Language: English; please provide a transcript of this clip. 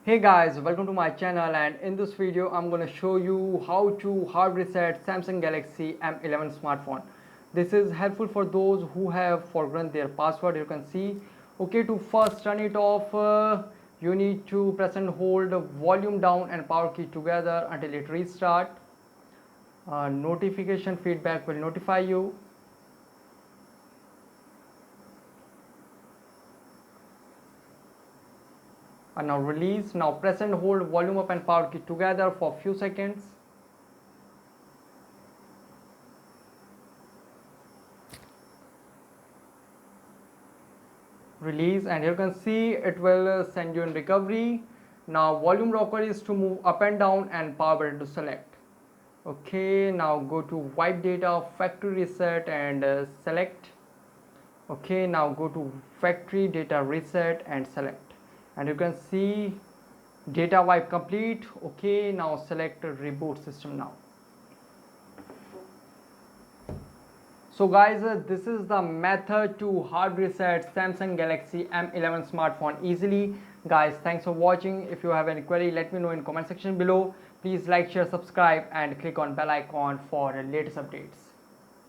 Hey guys, welcome to my channel, and in this video I'm going to show you how to hard reset Samsung Galaxy M11 smartphone. This is helpful for those who have forgotten their password. You can see, okay, to first turn it off, you need to press and hold volume down and power key together until it restart. Notification feedback will notify you. And now release. Now press and hold volume up and power key together for few seconds. Release, and you can see it will send you in recovery. Now volume rocker is to move up and down and power button to select. Okay, now go to wipe data, factory reset, and select. Okay, now go to factory data reset and select, and you can see data wipe complete. Okay, now select reboot system now. So guys, this is the method to hard reset Samsung Galaxy M11 smartphone easily. Guys, thanks for watching. If you have any query, let me know in comment section below. Please like, share, subscribe, and click on bell icon for latest updates.